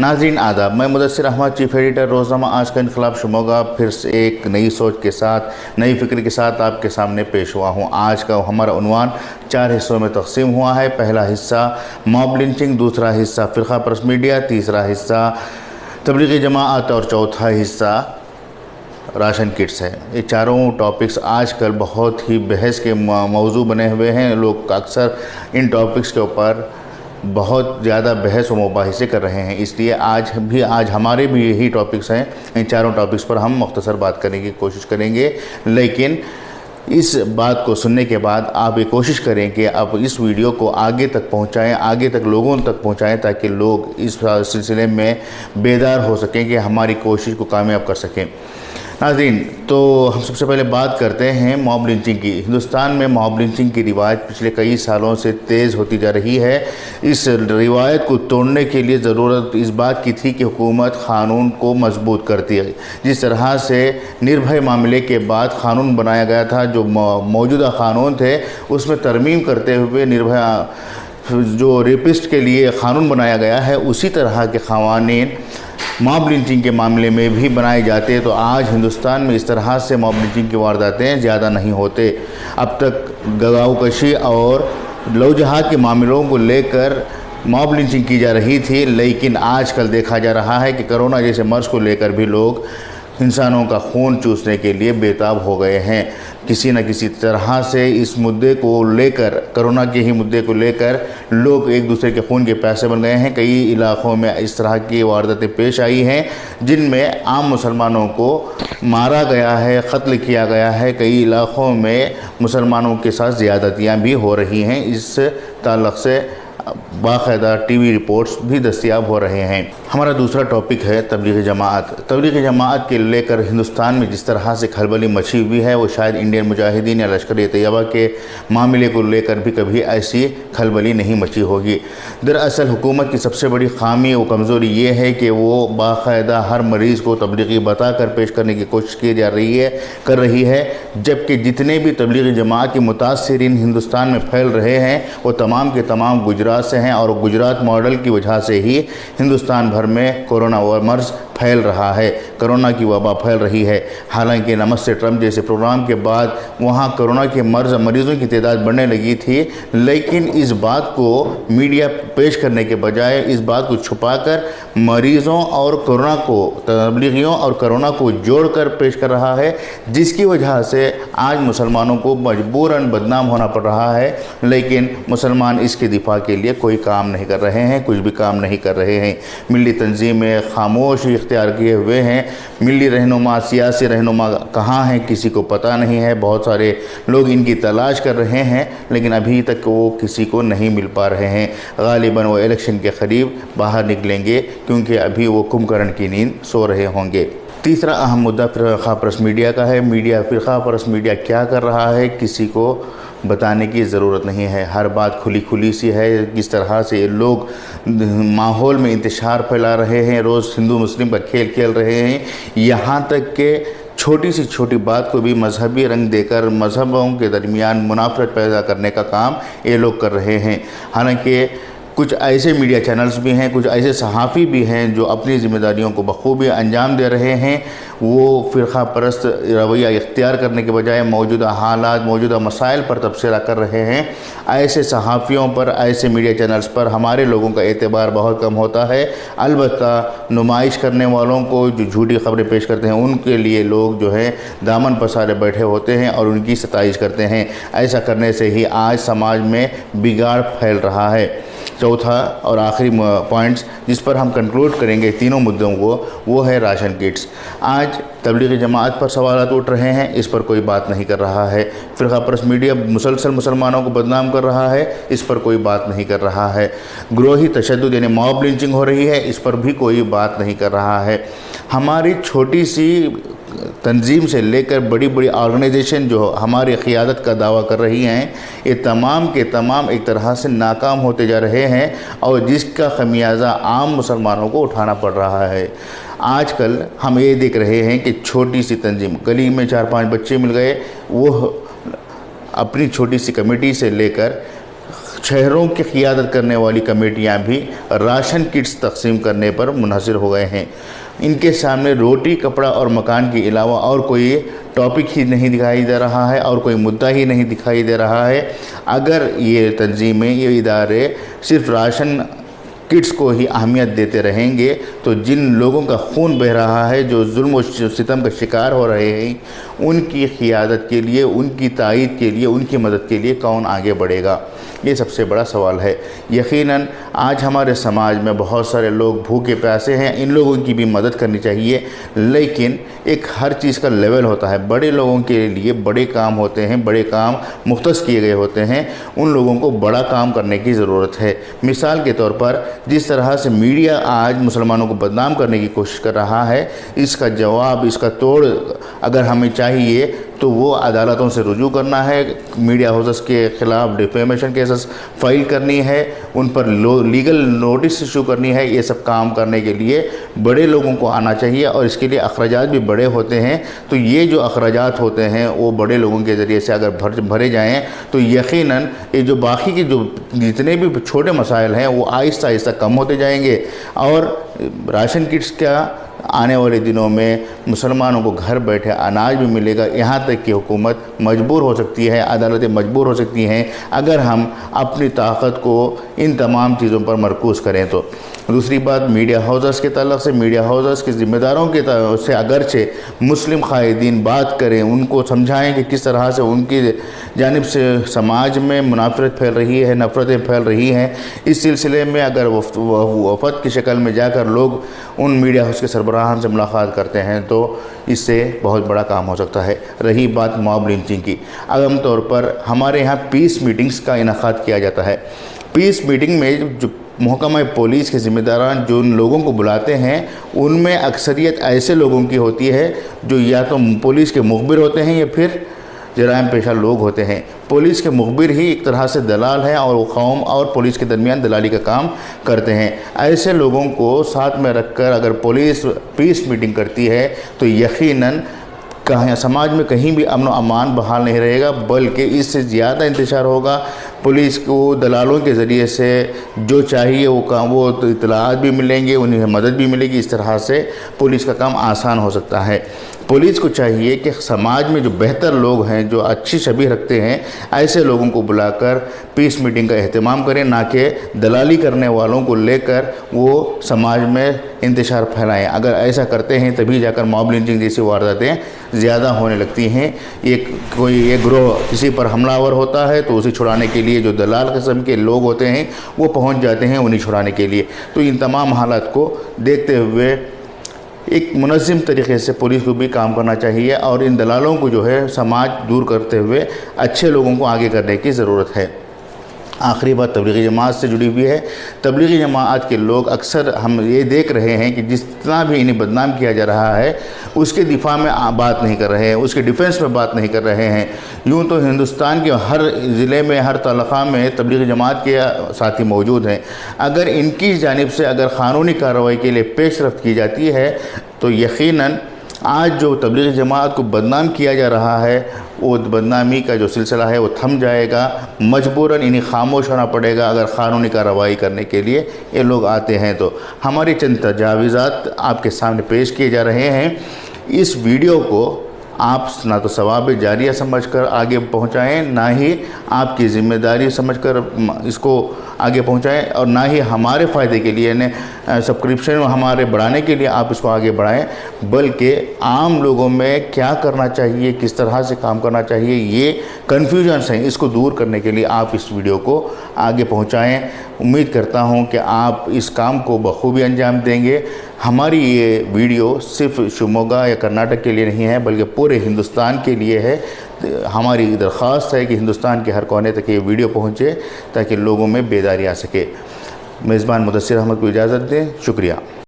नाज़रीन आदाब, मैं मुदस्सिर अहमद, चीफ एडिटर रोज़नामा आज का इनकलाब शिमोगा फिर से एक नई सोच के साथ, नई फ़िक्र के साथ आपके सामने पेश हुआ हूँ। आज का हमारा उन्वान 4 हिस्सों में तकसीम हुआ है। पहला हिस्सा मॉब लिंचिंग, दूसरा हिस्सा फ़िरक़ा परस्त मीडिया, तीसरा हिस्सा तबलीगी जमाअत और चौथा हिस्सा राशन किट्स है। ये चारों टॉपिक्स आजकल बहुत ही बहस के मौजू बने हुए हैं। लोग अक्सर इन टॉपिक्स के ऊपर बहुत ज़्यादा बहस व मुबाहिसे कर रहे हैं, इसलिए आज हमारे भी यही टॉपिक्स हैं। इन चारों टॉपिक्स पर हम मुख्तसर बात करने की कोशिश करेंगे, लेकिन इस बात को सुनने के बाद आप ये कोशिश करें कि आप इस वीडियो को आगे तक पहुंचाएं, आगे तक लोगों तक पहुंचाएं, ताकि लोग इस सिलसिले में बेदार हो सकें कि हमारी कोशिश को कामयाब कर सकें। नाज़रीन, तो हम सबसे पहले बात करते हैं मॉब लिंचिंग की। हिंदुस्तान में मॉब लिंचिंग की रिवायत पिछले कई सालों से तेज़ होती जा रही है। इस रिवायत को तोड़ने के लिए ज़रूरत इस बात की थी कि हुकूमत क़ानून को मजबूत करती है। जिस तरह से निर्भय मामले के बाद क़ानून बनाया गया था, जो मौजूदा क़ानून थे उसमें तरमीम करते हुए निर्भया जो रेपिस्ट के लिए क़ानून बनाया गया है, उसी तरह के क़वानीन मॉब लिंचिंग के मामले में भी बनाए जाते, तो आज हिंदुस्तान में इस तरह से मॉब लिंचिंग की वारदातें ज़्यादा नहीं होते। अब तक गगावकशी और लव जिहाद के मामलों को लेकर मॉब लिंचिंग की जा रही थी, लेकिन आजकल देखा जा रहा है कि कोरोना जैसे मर्ज़ को लेकर भी लोग इंसानों का खून चूसने के लिए बेताब हो गए हैं। किसी न किसी तरह से इस मुद्दे को लेकर, कोरोना के ही मुद्दे को लेकर लोग एक दूसरे के खून के प्यासे बन गए हैं। कई इलाक़ों में इस तरह की वारदातें पेश आई हैं जिनमें आम मुसलमानों को मारा गया है, क़त्ल किया गया है। कई इलाक़ों में मुसलमानों के साथ ज़्यादतियाँ भी हो रही हैं। इस ताल्लुक़ से बाकायदा टीवी रिपोर्ट्स भी दस्तयाब हो रहे हैं। हमारा दूसरा टॉपिक है तबलीगी जमाअत। तबलीगी जमाअत के लेकर हिंदुस्तान में जिस तरह से खलबली मची हुई है, वो शायद इंडियन मुजाहिदीन या लश्कर-ए-तैयबा के मामले को लेकर भी कभी ऐसी खलबली नहीं मची होगी। दरअसल हुकूमत की सबसे बड़ी खामी व कमज़ोरी ये है कि वो बाकायदा हर मरीज़ को तबलीगी बताकर पेश करने की कोशिश की कर रही है, जबकि जितने भी तबलीगी जमाअत के मुतासिरीन हिंदुस्तान में फैल रहे हैं वो तमाम के तमाम गुजरात से हैं, और गुजरात मॉडल की वजह से ही हिंदुस्तान भर में कोरोना मर्ज़ फैल रहा है, कोरोना की वबा फैल रही है। हालांकि नमस्ते ट्रंप जैसे प्रोग्राम के बाद वहाँ कोरोना के मरीज़ों की तादाद बढ़ने लगी थी, लेकिन इस बात को मीडिया पेश करने के बजाय इस बात को छुपाकर मरीज़ों और कोरोना को, तबलीगियों और कोरोना को जोड़कर पेश कर रहा है, जिसकी वजह से आज मुसलमानों को मजबूरन बदनाम होना पड़ रहा है। लेकिन मुसलमान इसके दिफा के लिए कोई काम नहीं कर रहे हैं, कुछ भी काम नहीं कर रहे हैं। मिली तंजीमें खामोशी इख्तियार किए हुए हैं। मिली रहनुमा, सियासी रहनुमा कहाँ हैं किसी को पता नहीं है। बहुत सारे लोग इनकी तलाश कर रहे हैं, लेकिन अभी तक वो किसी को नहीं मिल पा रहे हैं। गालिबन वो इलेक्शन के करीब बाहर निकलेंगे, क्योंकि अभी वो कुंभकर्ण की नींद सो रहे होंगे। तीसरा अहम मुद्दा फ़िरक़ा परस्त मीडिया का है। फ़िरक़ा परस्त मीडिया क्या कर रहा है किसी को बताने की ज़रूरत नहीं है। हर बात खुली सी है। किस तरह से ये लोग माहौल में इंतशार फैला रहे हैं, रोज़ हिंदू मुस्लिम का खेल खेल रहे हैं। यहाँ तक कि छोटी सी छोटी बात को भी मजहबी रंग देकर मजहबों के दरमियान मुनाफरत पैदा करने का काम ये लोग कर रहे हैं। हालांकि कुछ ऐसे मीडिया चैनल्स भी हैं, कुछ ऐसे सहाफ़ी भी हैं जो अपनी ज़िम्मेदारियों को बखूबी अंजाम दे रहे हैं। वो फ़िरक़ा परस्त रवैया इख्तियार करने के बजाय मौजूदा हालात, मौजूदा मसाइल पर तबसरा कर रहे हैं। ऐसे सहाफ़ियों पर, ऐसे मीडिया चैनल्स पर हमारे लोगों का एतबार बहुत कम होता है। अलबत्ता नुमाइश करने वालों को, जो झूठी ख़बरें पेश करते हैं, उनके लिए लोग जो है दामन पसारे बैठे होते हैं और उनकी सताइश करते हैं। ऐसा करने से ही आज समाज में बिगाड़ फैल रहा है। चौथा और आखिरी पॉइंट्स जिस पर हम कंक्लूड करेंगे तीनों मुद्दों को, वो है राशन किट्स। आज तबलीगी जमाअत पर सवालात उठ रहे हैं, इस पर कोई बात नहीं कर रहा है। फ़िरक़ा परस्त मीडिया मुसलसल मुसलमानों को बदनाम कर रहा है, इस पर कोई बात नहीं कर रहा है। ग्रोही तशद्दुद यानी मॉब लिंचिंग हो रही है, इस पर भी कोई बात नहीं कर रहा है। हमारी छोटी सी तंजीम से लेकर बड़ी बड़ी ऑर्गेनाइजेशन जो हमारी क़ियादत का दावा कर रही हैं, ये तमाम के तमाम एक तरह से नाकाम होते जा रहे हैं, और जिसका खमियाजा आम मुसलमानों को उठाना पड़ रहा है। आजकल हम ये देख रहे हैं कि छोटी सी तंजीम, गली में 4-5 बच्चे मिल गए, वो अपनी छोटी सी कमेटी से लेकर शहरों की क़ियादत करने वाली कमेटियां भी राशन किट्स तकसीम करने पर मुनहसर हो गए हैं। इनके सामने रोटी, कपड़ा और मकान के अलावा और कोई टॉपिक ही नहीं दिखाई दे रहा है और कोई मुद्दा ही नहीं दिखाई दे रहा है। अगर ये तंजीमें, ये इदारे सिर्फ राशन किट्स को ही अहमियत देते रहेंगे तो जिन लोगों का खून बह रहा है, जो जुल्म और सितम का शिकार हो रहे हैं, उनकी क़ियादत के लिए, उनकी तायीद के लिए, उनकी मदद के लिए कौन आगे बढ़ेगा? ये सबसे बड़ा सवाल है। यकीनन आज हमारे समाज में बहुत सारे लोग भूखे प्यासे हैं, इन लोगों की भी मदद करनी चाहिए, लेकिन एक हर चीज़ का लेवल होता है। बड़े लोगों के लिए बड़े काम होते हैं, बड़े काम मुख्तस किए गए होते हैं, उन लोगों को बड़ा काम करने की ज़रूरत है। मिसाल के तौर पर जिस तरह से मीडिया आज मुसलमानों को बदनाम करने की कोशिश कर रहा है, इसका जवाब, इसका तोड़ अगर हमें चाहिए तो वो अदालतों से रुजू करना है, मीडिया हाउसेस के ख़िलाफ़ डिफेमेशन केसेस फाइल करनी है, उन पर लीगल नोटिस इशू करनी है। ये सब काम करने के लिए बड़े लोगों को आना चाहिए और इसके लिए अखराजात भी बड़े होते हैं। तो ये जो अखराजात होते हैं वो बड़े लोगों के ज़रिए से अगर भरे जाएँ तो यकीनन ये जो बाकी के जो जितने भी छोटे मसाइल हैं वो आहिस्ता आहिस्ता कम होते जाएंगे और राशन किट्स का आने वाले दिनों में मुसलमानों को घर बैठे अनाज भी मिलेगा। यहाँ तक कि हुकूमत मजबूर हो सकती है, अदालतें मजबूर हो सकती हैं अगर हम अपनी ताकत को इन तमाम चीज़ों पर मरकूज़ करें तो। दूसरी बात मीडिया हाउसेस के ताल्लुक़ से, मीडिया हाउसेस के ज़िम्मेदारों के से अगरचे मुस्लिम क़ायदीन बात करें, उनको समझाएं कि किस तरह से उनकी जानिब से समाज में मुनाफरत फैल रही है, नफ़रतें फैल रही हैं। इस सिलसिले में अगर वफ़द की शक्ल में जाकर लोग उन मीडिया हाउस के सरबराहान से मुलाकात करते हैं तो इससे बहुत बड़ा काम हो सकता है। रही बात मॉब लिंचिंग की, आम तौर पर हमारे यहाँ पीस मीटिंग्स का इनेकाद किया जाता है। पीस मीटिंग में जो महकमा पुलिस के ज़िम्मेदारान जो उन लोगों को बुलाते हैं, उनमें अक्सरियत ऐसे लोगों की होती है जो या तो पुलिस के मुखबिर होते हैं या फिर जराइम पेशा लोग होते हैं। पुलिस के मुखबिर ही एक तरह से दलाल हैं और वो कौम और पुलिस के दरमियान दलाली का काम करते हैं। ऐसे लोगों को साथ में रखकर अगर पुलिस पीस मीटिंग करती है तो यकीनन कहीं समाज में कहीं भी अमन व अमान बहाल नहीं रहेगा, बल्कि इससे ज़्यादा इंतशार होगा। पुलिस को दलालों के ज़रिए से जो चाहिए वो काम, वो इत्तलाआत भी मिलेंगे, उन्हें मदद भी मिलेगी। इस तरह से पुलिस का काम आसान हो सकता है। पुलिस को चाहिए कि समाज में जो बेहतर लोग हैं, जो अच्छी छवि रखते हैं, ऐसे लोगों को बुलाकर पीस मीटिंग का अहतमाम करें, ना कि दलाली करने वालों को लेकर वो समाज में इंतशार फैलाएं। अगर ऐसा करते हैं तभी जाकर मॉब लिंचिंग जैसी वारदातें ज़्यादा होने लगती हैं। एक ग्रोह किसी पर हमलावर होता है तो उसे छुड़ाने के लिए जो दलाल किस्म के लोग होते हैं वो पहुंच जाते हैं उन्हें छुड़ाने के लिए। तो इन तमाम हालात को देखते हुए एक मुनज़्ज़म तरीक़े से पुलिस को भी काम करना चाहिए और इन दलालों को जो है समाज दूर करते हुए अच्छे लोगों को आगे करने की ज़रूरत है। आखिरी बात तबलीगी जमात से जुड़ी हुई है। तबलीगी जमात के लोग अक्सर हम ये देख रहे हैं कि जितना भी इन्हें बदनाम किया जा रहा है उसके दिफा में बात नहीं कर रहे हैं, उसके डिफेंस में बात नहीं कर रहे हैं। यूँ तो हिंदुस्तान के हर ज़िले में, हर तलक़ा में तबलीगी जमात के साथी मौजूद हैं। अगर इनकी जानिब से अगर क़ानूनी कार्रवाई के लिए पेशरफ्त की जाती है तो यकीनन आज जो तबलीगी जमात को बदनाम किया जा रहा है वो बदनामी का जो सिलसिला है वो थम जाएगा। मजबूरन इन्हें खामोश होना पड़ेगा अगर क़ानूनी कार्रवाई करने के लिए ये लोग आते हैं। तो हमारे चंद तजावीज़ात आपके सामने पेश किए जा रहे हैं। इस वीडियो को आप ना तो सवाब जारिया समझकर आगे पहुंचाएं, ना ही आपकी ज़िम्मेदारी समझकर इसको आगे पहुंचाएं और ना ही हमारे फ़ायदे के लिए सब्सक्रिप्शन हमारे बढ़ाने के लिए आप इसको आगे बढ़ाएं, बल्कि आम लोगों में क्या करना चाहिए, किस तरह से काम करना चाहिए, ये कन्फ्यूजन्स हैं, इसको दूर करने के लिए आप इस वीडियो को आगे पहुंचाएं। उम्मीद करता हूं कि आप इस काम को बखूबी अंजाम देंगे। हमारी ये वीडियो सिर्फ शिवमोगा या कर्नाटक के लिए नहीं है बल्कि पूरे हिंदुस्तान के लिए है। हमारी दरख्वास्त है कि हिंदुस्तान के हर कोने तक ये वीडियो पहुँचे ताकि लोगों में बेदारी आ सके। मेज़बान मुदस्सिर अहमद को इजाज़त दें। शुक्रिया।